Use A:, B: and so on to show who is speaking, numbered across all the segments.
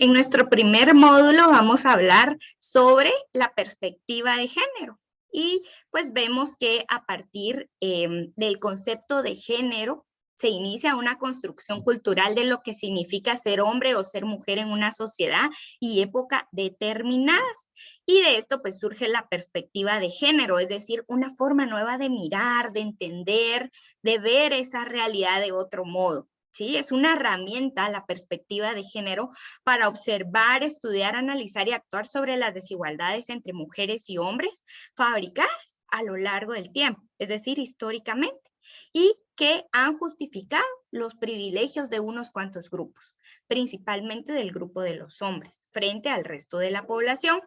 A: En nuestro primer módulo vamos a hablar sobre la perspectiva de género y pues vemos que a partir del concepto de género se inicia una construcción cultural de lo que significa ser hombre o ser mujer en una sociedad y época determinadas. Y de esto pues surge la perspectiva de género, es decir, una forma nueva de mirar, de entender, de ver esa realidad de otro modo. Sí, es una herramienta, la perspectiva de género, para observar, estudiar, analizar y actuar sobre las desigualdades entre mujeres y hombres fabricadas a lo largo del tiempo, es decir, históricamente, y que han justificado los privilegios de unos cuantos grupos, principalmente del grupo de los hombres, frente al resto de la población.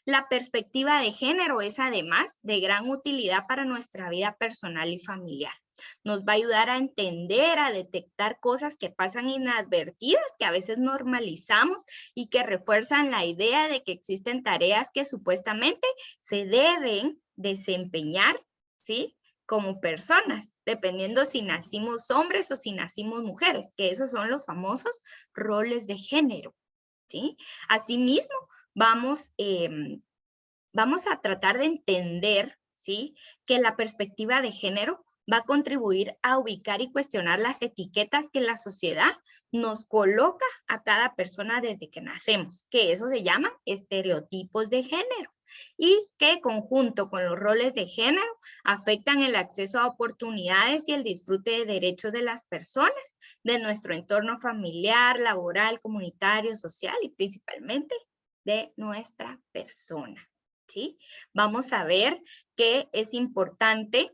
A: La perspectiva de género es además de gran utilidad para nuestra vida personal y familiar. Nos va a ayudar a entender, a detectar cosas que pasan inadvertidas, que a veces normalizamos y que refuerzan la idea de que existen tareas que supuestamente se deben desempeñar, ¿sí?, como personas, dependiendo si nacimos hombres o si nacimos mujeres, que esos son los famosos roles de género, ¿sí? Asimismo, vamos a tratar de entender, ¿sí?, que la perspectiva de género va a contribuir a ubicar y cuestionar las etiquetas que la sociedad nos coloca a cada persona desde que nacemos, que eso se llama estereotipos de género, y que conjunto con los roles de género afectan el acceso a oportunidades y el disfrute de derechos de las personas, de nuestro entorno familiar, laboral, comunitario, social y principalmente de nuestra persona. ¿Sí? Vamos a ver que es importante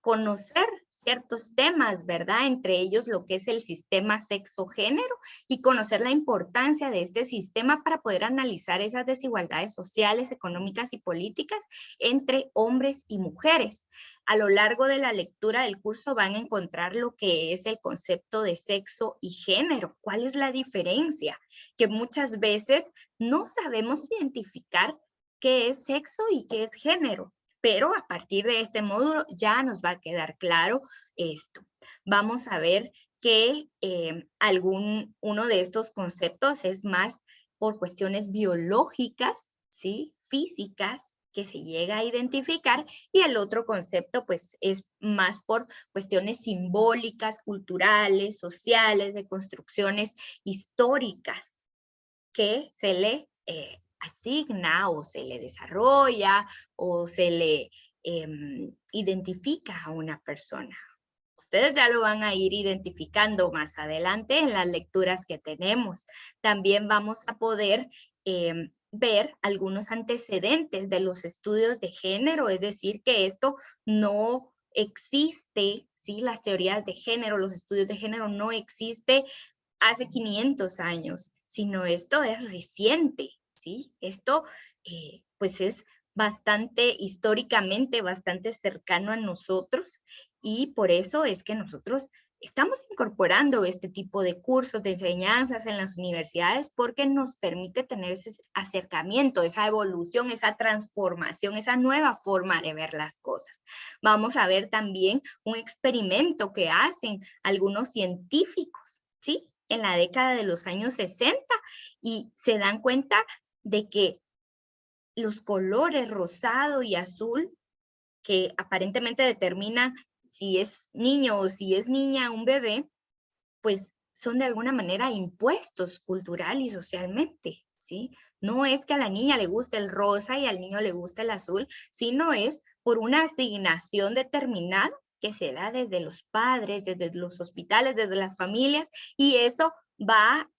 A: conocer ciertos temas, ¿verdad? Entre ellos lo que es el sistema sexo-género y conocer la importancia de este sistema para poder analizar esas desigualdades sociales, económicas y políticas entre hombres y mujeres. A lo largo de la lectura del curso van a encontrar lo que es el concepto de sexo y género. ¿Cuál es la diferencia? Que muchas veces no sabemos identificar qué es sexo y qué es género. Pero a partir de este módulo ya nos va a quedar claro esto. Vamos a ver que uno de estos conceptos es más por cuestiones biológicas, ¿sí?, físicas, que se llega a identificar, y el otro concepto pues es más por cuestiones simbólicas, culturales, sociales, de construcciones históricas que se le asigna o se le desarrolla o se le identifica a una persona. Ustedes ya lo van a ir identificando más adelante en las lecturas que tenemos. También vamos a poder ver algunos antecedentes de los estudios de género, es decir, que esto no existe, ¿sí? Las teorías de género, los estudios de género no existe hace 500 años, sino esto es reciente, ¿sí? Esto pues es bastante históricamente, bastante cercano a nosotros, y por eso es que nosotros estamos incorporando este tipo de cursos, de enseñanzas en las universidades, porque nos permite tener ese acercamiento, esa evolución, esa transformación, esa nueva forma de ver las cosas. Vamos a ver también un experimento que hacen algunos científicos, ¿sí?, en la década de los años 60, y se dan cuenta de que los colores rosado y azul, que aparentemente determinan si es niño o si es niña, un bebé, pues son de alguna manera impuestos cultural y socialmente, ¿sí? No es que a la niña le guste el rosa y al niño le guste el azul, sino es por una asignación determinada que se da desde los padres, desde los hospitales, desde las familias, y eso va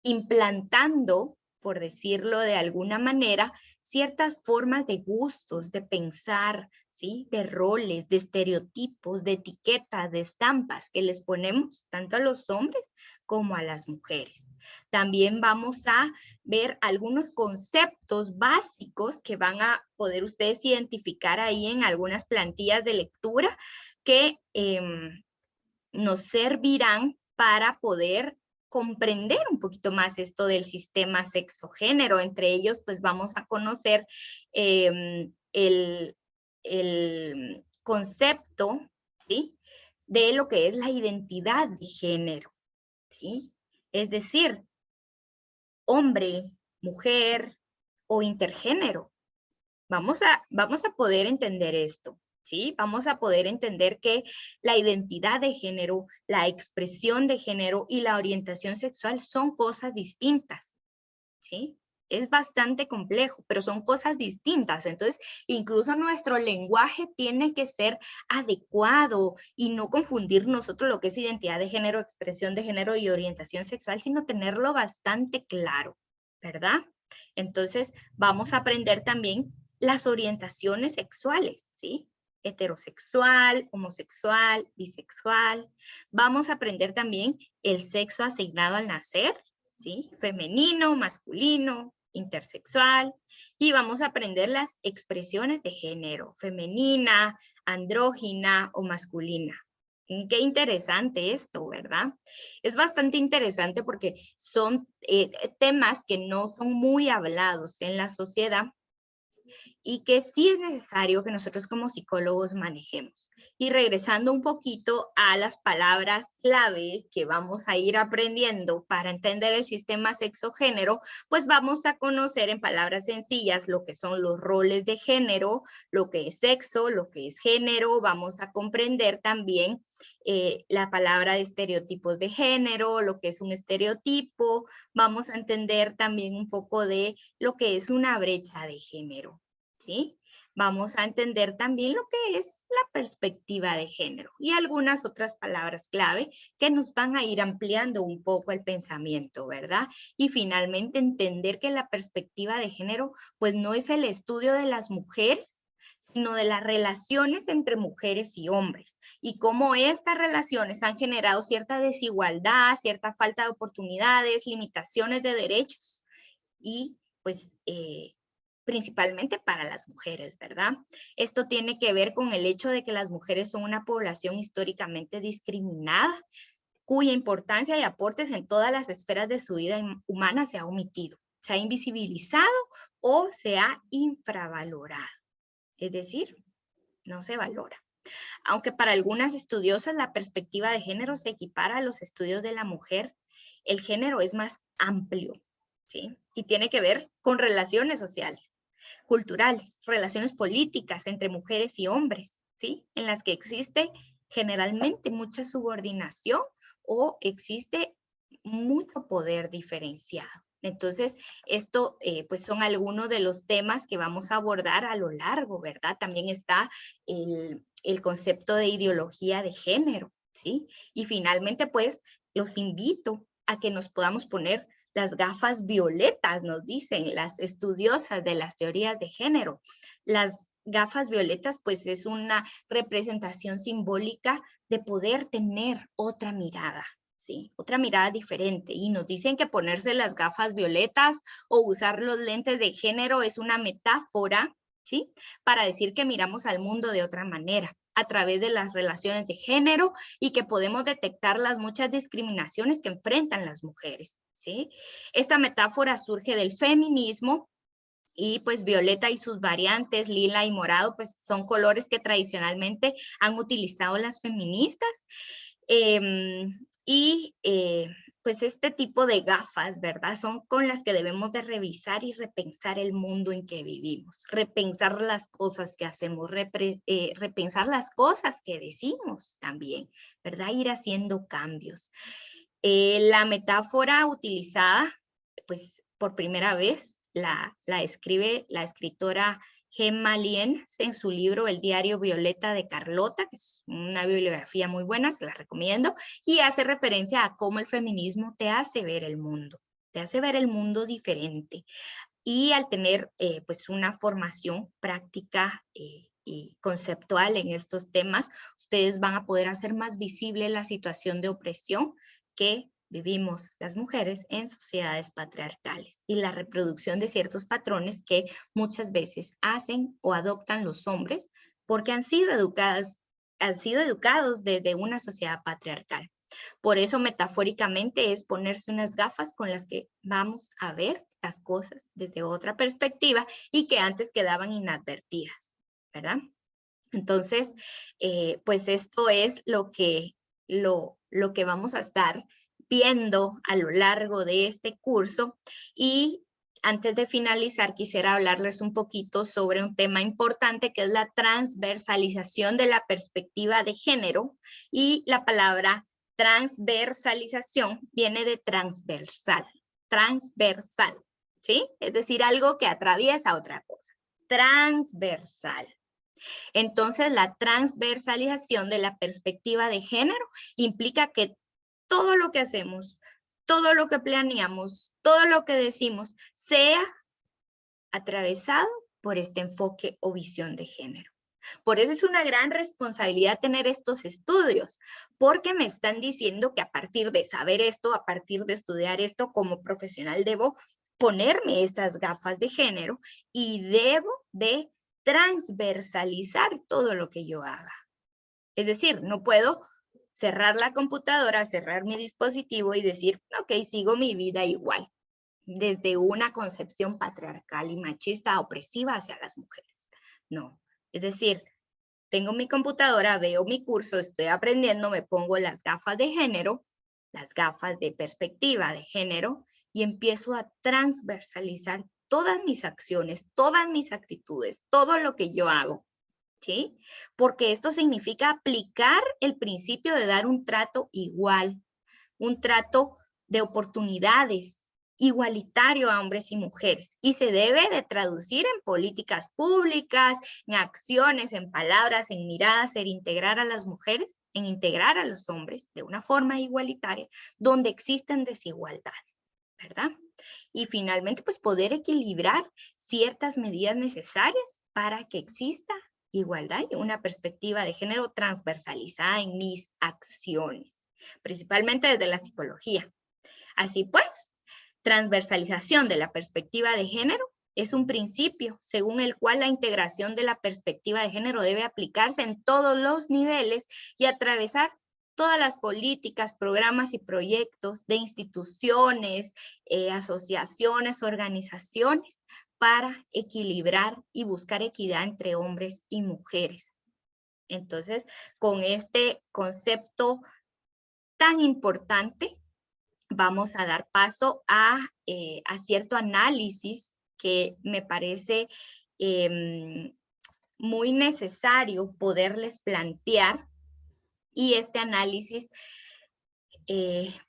A: implantando, por decirlo de alguna manera, ciertas formas de gustos, de pensar, ¿sí?, de roles, de estereotipos, de etiquetas, de estampas que les ponemos tanto a los hombres como a las mujeres. También vamos a ver algunos conceptos básicos que van a poder ustedes identificar ahí en algunas plantillas de lectura que nos servirán para poder comprender un poquito más esto del sistema sexo-género. Entre ellos, pues vamos a conocer el concepto, ¿sí?, de lo que es la identidad de género, ¿sí? Es decir, hombre, mujer o intergénero. Vamos a poder entender esto, ¿sí? Vamos a poder entender que la identidad de género, la expresión de género y la orientación sexual son cosas distintas, ¿sí? Es bastante complejo, pero son cosas distintas. Entonces, incluso nuestro lenguaje tiene que ser adecuado y no confundir nosotros lo que es identidad de género, expresión de género y orientación sexual, sino tenerlo bastante claro, ¿verdad? Entonces, vamos a aprender también las orientaciones sexuales, ¿sí? Heterosexual, homosexual, bisexual. Vamos a aprender también el sexo asignado al nacer, ¿sí? Femenino, masculino, intersexual. Y vamos a aprender las expresiones de género, femenina, andrógina o masculina. Qué interesante esto, ¿verdad? Es bastante interesante porque son temas que no son muy hablados en la sociedad y que sí es necesario que nosotros como psicólogos manejemos. Y regresando un poquito a las palabras clave que vamos a ir aprendiendo para entender el sistema sexo-género, pues vamos a conocer en palabras sencillas lo que son los roles de género, lo que es sexo, lo que es género. Vamos a comprender también la palabra de estereotipos de género, lo que es un estereotipo. Vamos a entender también un poco de lo que es una brecha de género, ¿sí? Vamos a entender también lo que es la perspectiva de género y algunas otras palabras clave que nos van a ir ampliando un poco el pensamiento, ¿verdad? Y finalmente entender que la perspectiva de género pues no es el estudio de las mujeres, sino de las relaciones entre mujeres y hombres y cómo estas relaciones han generado cierta desigualdad, cierta falta de oportunidades, limitaciones de derechos y pues principalmente para las mujeres, ¿verdad? Esto tiene que ver con el hecho de que las mujeres son una población históricamente discriminada, cuya importancia y aportes en todas las esferas de su vida humana se ha omitido, se ha invisibilizado o se ha infravalorado. Es decir, no se valora. Aunque para algunas estudiosas la perspectiva de género se equipara a los estudios de la mujer, el género es más amplio, ¿sí? Y tiene que ver con relaciones sociales, culturales, relaciones políticas entre mujeres y hombres, ¿sí? En las que existe generalmente mucha subordinación o existe mucho poder diferenciado. Entonces, esto pues son algunos de los temas que vamos a abordar a lo largo, ¿verdad? También está el concepto de ideología de género, ¿sí? Y finalmente, pues, los invito a que nos podamos poner las gafas violetas, nos dicen las estudiosas de las teorías de género. Las gafas violetas, pues, es una representación simbólica de poder tener otra mirada, ¿sí? Otra mirada diferente. Y nos dicen que ponerse las gafas violetas o usar los lentes de género es una metáfora, ¿sí? Para decir que miramos al mundo de otra manera, a través de las relaciones de género y que podemos detectar las muchas discriminaciones que enfrentan las mujeres, ¿sí? Esta metáfora surge del feminismo y pues violeta y sus variantes, lila y morado, pues son colores que tradicionalmente han utilizado las feministas. Pues este tipo de gafas, ¿verdad? Son con las que debemos de revisar y repensar el mundo en que vivimos, repensar las cosas que hacemos, repensar las cosas que decimos también, ¿verdad? Ir haciendo cambios. La metáfora utilizada, pues por primera vez, la escribe la escritora Gemma Lien en su libro El diario Violeta de Carlota, que es una bibliografía muy buena, se la recomiendo, y hace referencia a cómo el feminismo te hace ver el mundo diferente. Y al tener pues una formación práctica y conceptual en estos temas, ustedes van a poder hacer más visible la situación de opresión que vivimos las mujeres en sociedades patriarcales y la reproducción de ciertos patrones que muchas veces hacen o adoptan los hombres porque han sido educados desde una sociedad patriarcal. Por eso, metafóricamente, es ponerse unas gafas con las que vamos a ver las cosas desde otra perspectiva y que antes quedaban inadvertidas, ¿verdad? Entonces, pues esto es lo que vamos a estar viendo a lo largo de este curso. Y antes de finalizar, quisiera hablarles un poquito sobre un tema importante que es la transversalización de la perspectiva de género. Y la palabra transversalización viene de transversal, ¿sí? Es decir, algo que atraviesa otra cosa, transversal. Entonces, la transversalización de la perspectiva de género implica que todo lo que hacemos, todo lo que planeamos, todo lo que decimos, sea atravesado por este enfoque o visión de género. Por eso es una gran responsabilidad tener estos estudios, porque me están diciendo que a partir de saber esto, a partir de estudiar esto como profesional, debo ponerme estas gafas de género y debo de transversalizar todo lo que yo haga. Es decir, no puedo cerrar la computadora, cerrar mi dispositivo y decir, ok, sigo mi vida igual, desde una concepción patriarcal y machista opresiva hacia las mujeres. No, es decir, tengo mi computadora, veo mi curso, estoy aprendiendo, me pongo las gafas de género, las gafas de perspectiva de género y empiezo a transversalizar todas mis acciones, todas mis actitudes, todo lo que yo hago. ¿Sí? Porque esto significa aplicar el principio de dar un trato igual, un trato de oportunidades igualitario a hombres y mujeres, y se debe de traducir en políticas públicas, en acciones, en palabras, en miradas, en integrar a las mujeres, en integrar a los hombres de una forma igualitaria, donde existen desigualdades, ¿verdad? Y finalmente, pues poder equilibrar ciertas medidas necesarias para que exista igualdad y una perspectiva de género transversalizada en mis acciones, principalmente desde la psicología. Así pues, transversalización de la perspectiva de género es un principio según el cual la integración de la perspectiva de género debe aplicarse en todos los niveles y atravesar todas las políticas, programas y proyectos de instituciones, asociaciones, organizaciones, para equilibrar y buscar equidad entre hombres y mujeres. Entonces, con este concepto tan importante, vamos a dar paso a cierto análisis que me parece muy necesario poderles plantear. Y este análisis,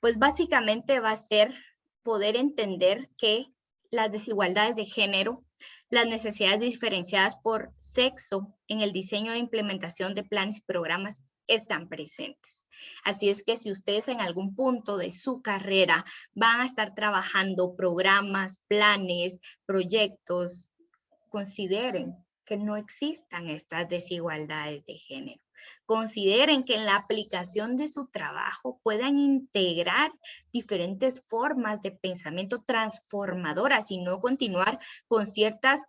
A: pues básicamente va a ser poder entender que las desigualdades de género, las necesidades diferenciadas por sexo en el diseño e implementación de planes y programas están presentes. Así es que si ustedes en algún punto de su carrera van a estar trabajando programas, planes, proyectos, consideren que no existan estas desigualdades de género. Consideren que en la aplicación de su trabajo puedan integrar diferentes formas de pensamiento transformadoras y no continuar con ciertas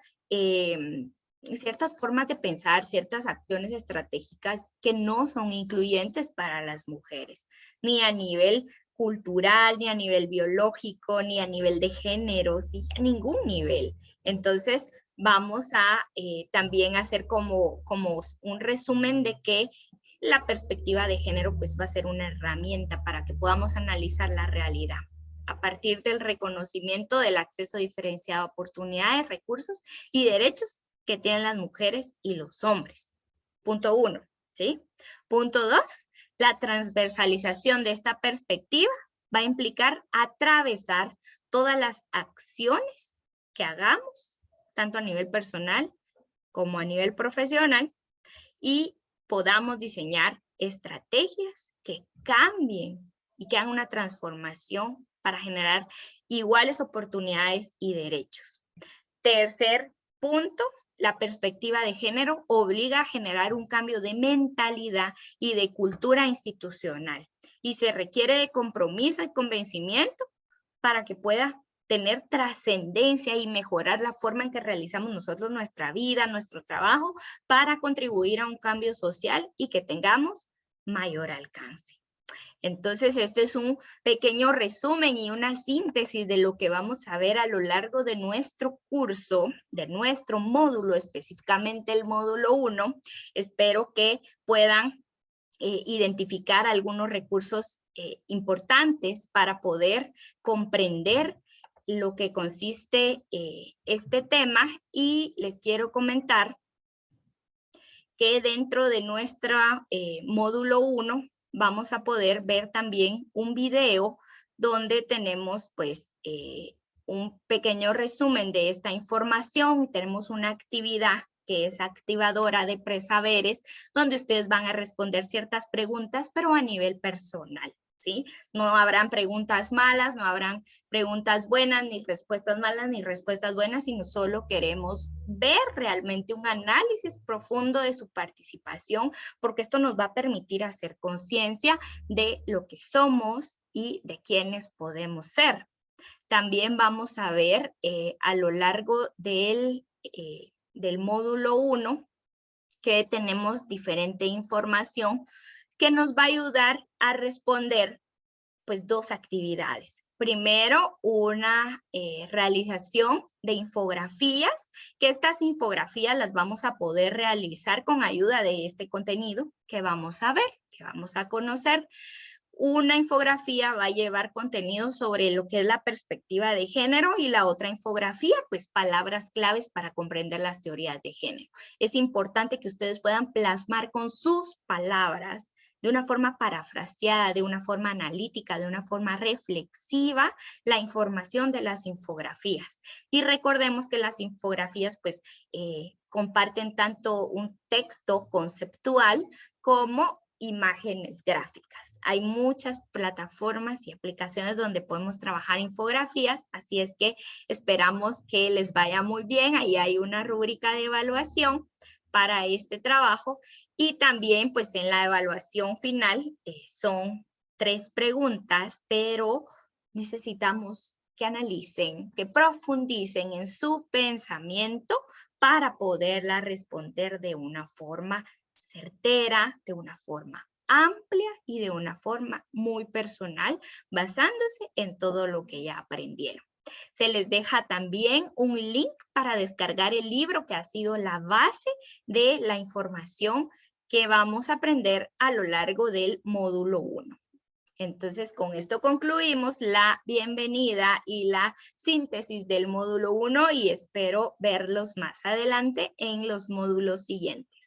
A: formas de pensar, ciertas acciones estratégicas que no son incluyentes para las mujeres, ni a nivel cultural, ni a nivel biológico, ni a nivel de género, ¿sí? A ningún nivel. Entonces, vamos a también hacer como un resumen de que la perspectiva de género pues va a ser una herramienta para que podamos analizar la realidad a partir del reconocimiento del acceso diferenciado a oportunidades, recursos y derechos que tienen las mujeres y los hombres. Punto 1, ¿sí? Punto 2, la transversalización de esta perspectiva va a implicar atravesar todas las acciones que hagamos, tanto a nivel personal como a nivel profesional, y podamos diseñar estrategias que cambien y que hagan una transformación para generar iguales oportunidades y derechos. Tercer punto, la perspectiva de género obliga a generar un cambio de mentalidad y de cultura institucional, y se requiere de compromiso y convencimiento para que pueda tener trascendencia y mejorar la forma en que realizamos nosotros nuestra vida, nuestro trabajo, para contribuir a un cambio social y que tengamos mayor alcance. Entonces, este es un pequeño resumen y una síntesis de lo que vamos a ver a lo largo de nuestro curso, de nuestro módulo, específicamente el módulo 1. Espero que puedan identificar algunos recursos importantes para poder comprender lo que consiste este tema, y les quiero comentar que dentro de nuestro módulo 1 vamos a poder ver también un video donde tenemos pues un pequeño resumen de esta información. Tenemos una actividad que es activadora de presaberes, donde ustedes van a responder ciertas preguntas, pero a nivel personal, ¿sí? No habrán preguntas malas, no habrán preguntas buenas, ni respuestas malas, ni respuestas buenas, sino solo queremos ver realmente un análisis profundo de su participación, porque esto nos va a permitir hacer conciencia de lo que somos y de quiénes podemos ser. También vamos a ver a lo largo del módulo 1 que tenemos diferente información que nos va a ayudar a responder pues 2 actividades. Primero, una realización de infografías, que estas infografías las vamos a poder realizar con ayuda de este contenido que vamos a ver, que vamos a conocer. Una infografía va a llevar contenido sobre lo que es la perspectiva de género, y la otra infografía, pues palabras claves para comprender las teorías de género. Es importante que ustedes puedan plasmar con sus palabras, de una forma parafraseada, de una forma analítica, de una forma reflexiva, la información de las infografías. Y recordemos que las infografías pues comparten tanto un texto conceptual como imágenes gráficas. Hay muchas plataformas y aplicaciones donde podemos trabajar infografías, así es que esperamos que les vaya muy bien. Ahí hay una rúbrica de evaluación para este trabajo, y también pues en la evaluación final son 3 preguntas, pero necesitamos que analicen, que profundicen en su pensamiento para poderla responder de una forma certera, de una forma amplia y de una forma muy personal, basándose en todo lo que ya aprendieron. Se les deja también un link para descargar el libro, que ha sido la base de la información que vamos a aprender a lo largo del módulo 1. Entonces, con esto concluimos la bienvenida y la síntesis del módulo 1, y espero verlos más adelante en los módulos siguientes.